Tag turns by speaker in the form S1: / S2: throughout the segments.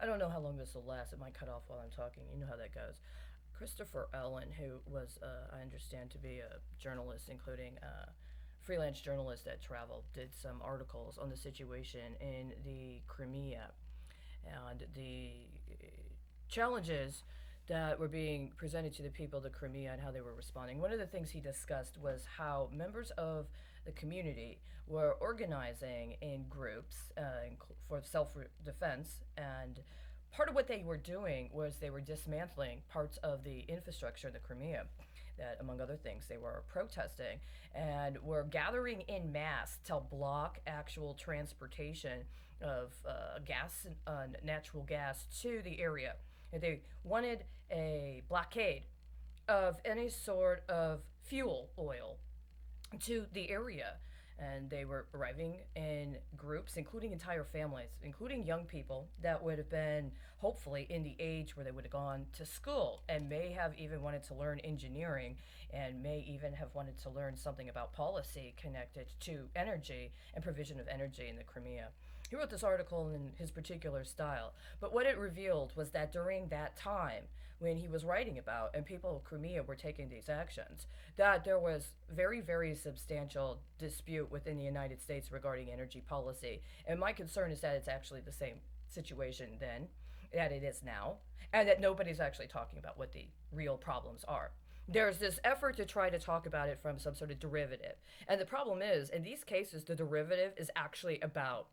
S1: I don't know how long this will last. It might cut off while I'm talking. You know how that goes. Christopher Ellen, who was, I understand, to be a journalist, including a freelance journalist that traveled, did some articles on the situation in the Crimea and the challenges that were being presented to the people of the Crimea and how they were responding. One of the things he discussed was how members of the community were organizing in groups for self defense, and part of what they were doing was they were dismantling parts of the infrastructure in the Crimea. That, among other things, they were protesting and were gathering in mass to block actual transportation of gas, natural gas, to the area. And they wanted a blockade of any sort of fuel oil to the area. And they were arriving in groups, including entire families, including young people that would have been hopefully in the age where they would have gone to school and may have even wanted to learn engineering and may even have wanted to learn something about policy connected to energy and provision of energy in the Crimea. He wrote this article in his particular style, but what it revealed was that during that time, when he was writing about and people of Crimea were taking these actions, that there was very, very substantial dispute within the United States regarding energy policy. And my concern is that it's actually the same situation then that it is now, and that nobody's actually talking about what the real problems are. There's this effort to try to talk about it from some sort of derivative. And the problem is, in these cases, the derivative is actually about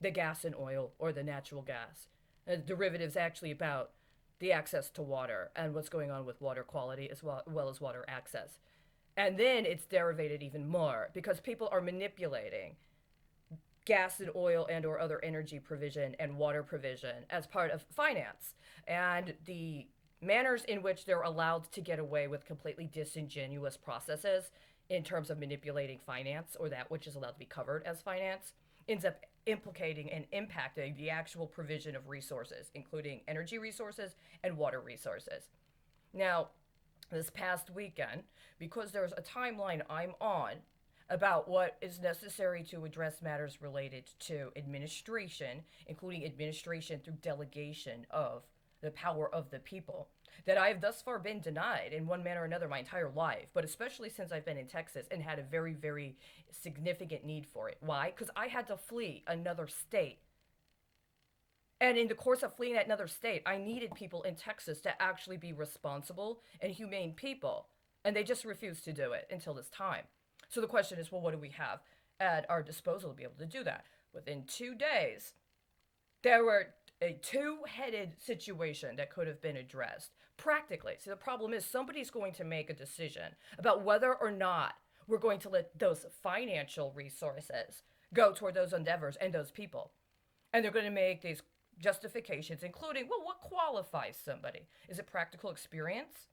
S1: the gas and oil or the natural gas. The derivative is actually about the access to water and what's going on with water quality as well as water access. And then it's derivated even more because people are manipulating gas and oil and or other energy provision and water provision as part of finance, and the manners in which they're allowed to get away with completely disingenuous processes in terms of manipulating finance or that which is allowed to be covered as finance ends up implicating and impacting the actual provision of resources, including energy resources and water resources. Now, this past weekend, because there's a timeline I'm on about what is necessary to address matters related to administration, including administration through delegation of the power of the people, that I have thus far been denied in one manner or another my entire life, but especially since I've been in Texas and had a very, very significant need for it. Why? Because I had to flee another state. And in the course of fleeing another state, I needed people in Texas to actually be responsible and humane people. And they just refused to do it until this time. So the question is, well, what do we have at our disposal to be able to do that? Within 2 days, there were a two-headed situation that could have been addressed practically. So the problem is somebody's going to make a decision about whether or not we're going to let those financial resources go toward those endeavors and those people. And they're going to make these justifications, including, well, what qualifies somebody? Is it practical experience?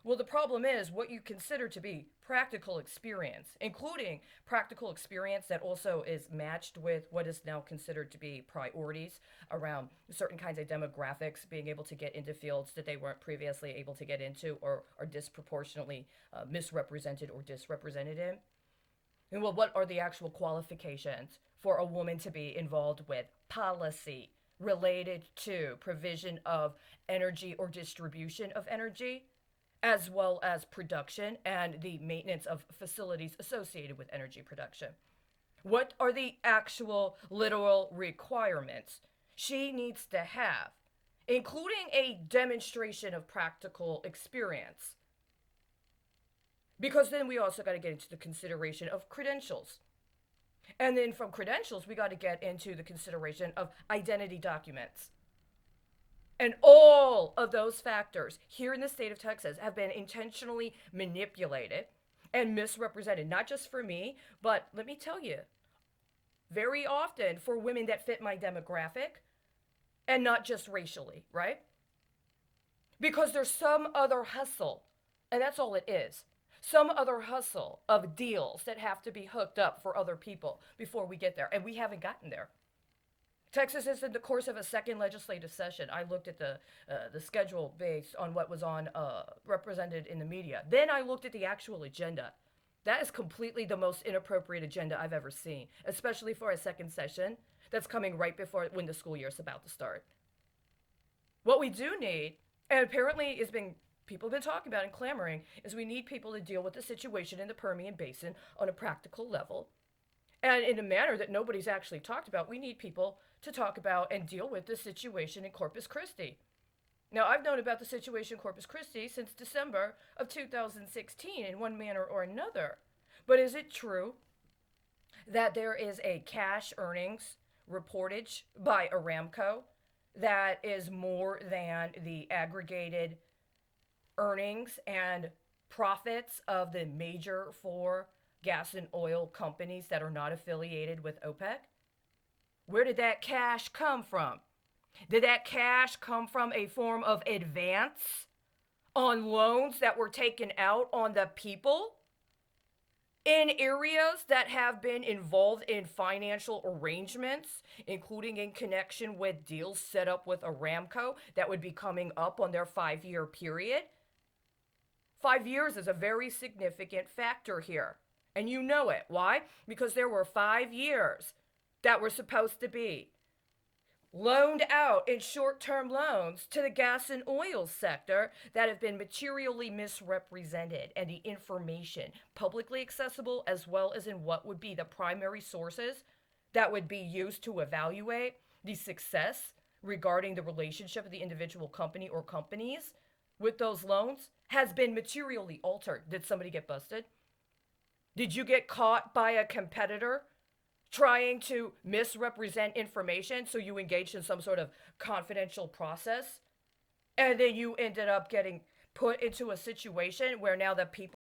S1: Well, the problem is what you consider to be practical experience, including practical experience that also is matched with what is now considered to be priorities around certain kinds of demographics being able to get into fields that they weren't previously able to get into or are disproportionately misrepresented or disrepresented in. And well, what are the actual qualifications for a woman to be involved with policy related to provision of energy or distribution of energy, as well as production and the maintenance of facilities associated with energy production? What are the actual literal requirements she needs to have, including a demonstration of practical experience? Because then we also got to get into the consideration of credentials. And then from credentials, we got to get into the consideration of identity documents. And all of those factors here in the state of Texas have been intentionally manipulated and misrepresented, not just for me, but let me tell you, very often for women that fit my demographic and not just racially, right? Because there's some other hustle, and that's all it is. Some other hustle of deals that have to be hooked up for other people before we get there, and we haven't gotten there. Texas is in the course of a second legislative session. I looked at the schedule based on what was on represented in the media. Then I looked at the actual agenda. That is completely the most inappropriate agenda I've ever seen, especially for a second session. that's coming right before when the school year is about to start. What we do need, and apparently is being people have been talking about and clamoring, is we need people to deal with the situation in the Permian Basin on a practical level and in a manner that nobody's actually talked about. We need people to talk about and deal with the situation in Corpus Christi. Now, I've known about the situation in Corpus Christi since December of 2016 in one manner or another. But is it true that there is a cash earnings reportage by Aramco that is more than the aggregated earnings and profits of the major four gas and oil companies that are not affiliated with OPEC? Where did that cash come from? Did that cash come from a form of advance on loans that were taken out on the people in areas that have been involved in financial arrangements, including in connection with deals set up with Aramco that would be coming up on their 5-year period? 5 years is a very significant factor here. And you know it. Why? Because there were 5 years that were supposed to be loaned out in short-term loans to the gas and oil sector that have been materially misrepresented, and the information publicly accessible as well as in what would be the primary sources that would be used to evaluate the success regarding the relationship of the individual company or companies with those loans has been materially altered. Did somebody get busted? Did you get caught by a competitor trying to misrepresent information, so you engaged in some sort of confidential process, and then you ended up getting put into a situation where now the people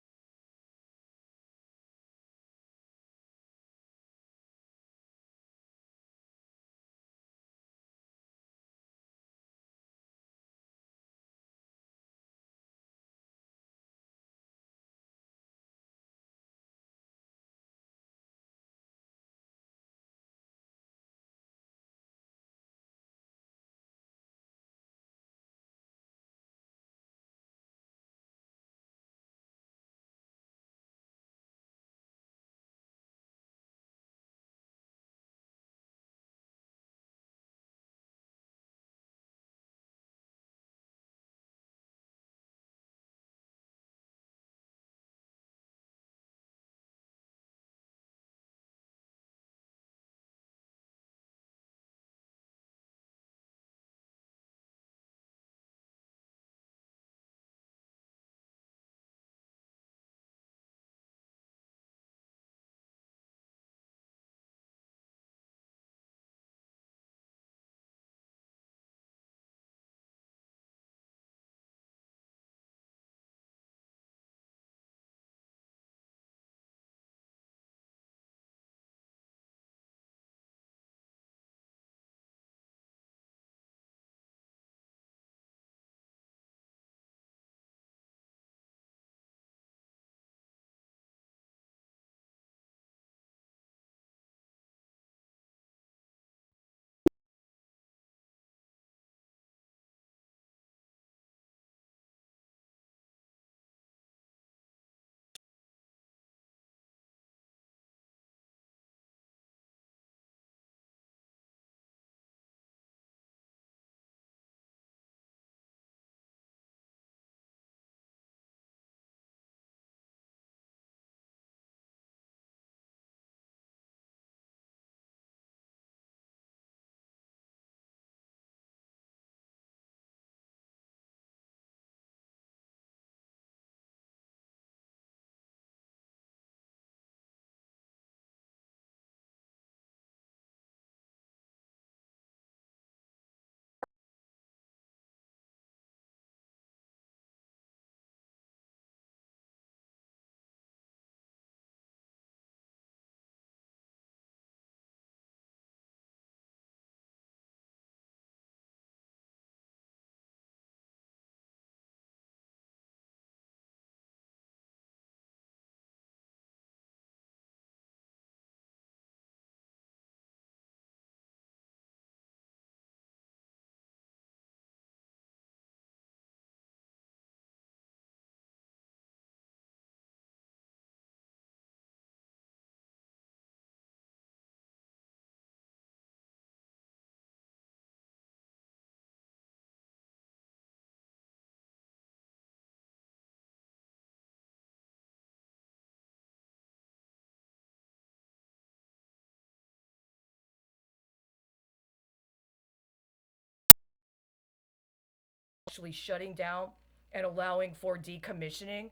S1: actually shutting down and allowing for decommissioning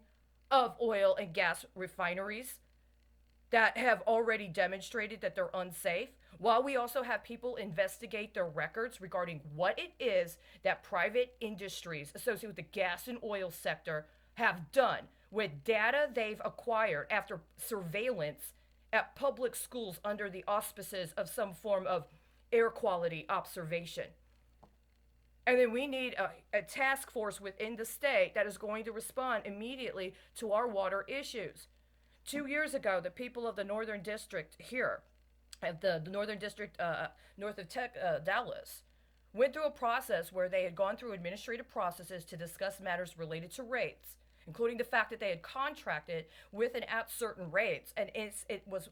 S1: of oil and gas refineries that have already demonstrated that they're unsafe, while we also have people investigate their records regarding what it is that private industries associated with the gas and oil sector have done with data they've acquired after surveillance at public schools under the auspices of some form of air quality observation. And then we need a task force within the state that is going to respond immediately to our water issues. 2 years ago, the people of the Northern District here, at the Northern District north of Dallas, went through a process where they had gone through administrative processes to discuss matters related to rates, including the fact that they had contracted with and at certain rates, and it was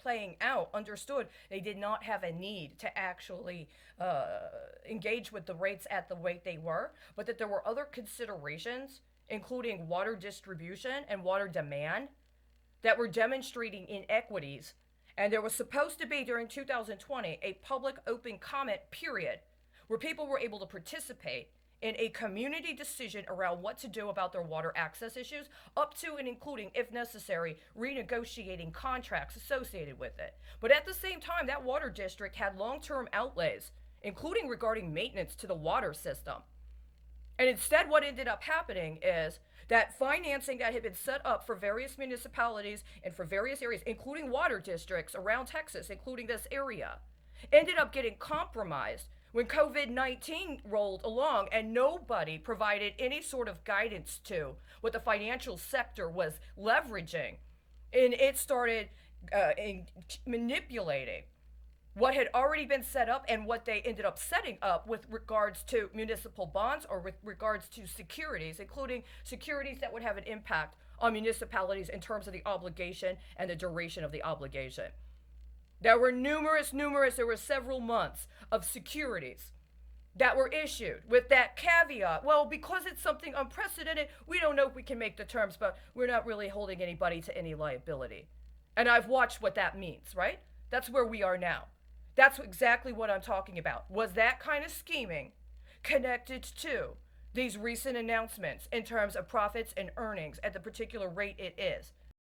S1: playing out, understood they did not have a need to actually engage with the rates at the rate they were, but that there were other considerations, including water distribution and water demand, that were demonstrating inequities. And there was supposed to be, during 2020, a public open comment period where people were able to participate in a community decision around what to do about their water access issues, up to and including, if necessary, renegotiating contracts associated with it. But at the same time, that water district had long-term outlays, including regarding maintenance to the water system. And instead, what ended up happening is that financing that had been set up for various municipalities and for various areas, including water districts around Texas, including this area, ended up getting compromised when COVID-19 rolled along, and nobody provided any sort of guidance to what the financial sector was leveraging. And it started manipulating what had already been set up and what they ended up setting up with regards to municipal bonds or with regards to securities, including securities that would have an impact on municipalities in terms of the obligation and the duration of the obligation. There were there were several months of securities that were issued with that caveat. Well, because it's something unprecedented, we don't know if we can make the terms, but we're not really holding anybody to any liability. And I've watched what that means, right? That's where we are now. That's exactly what I'm talking about. Was that kind of scheming connected to these recent announcements in terms of profits and earnings at the particular rate it is?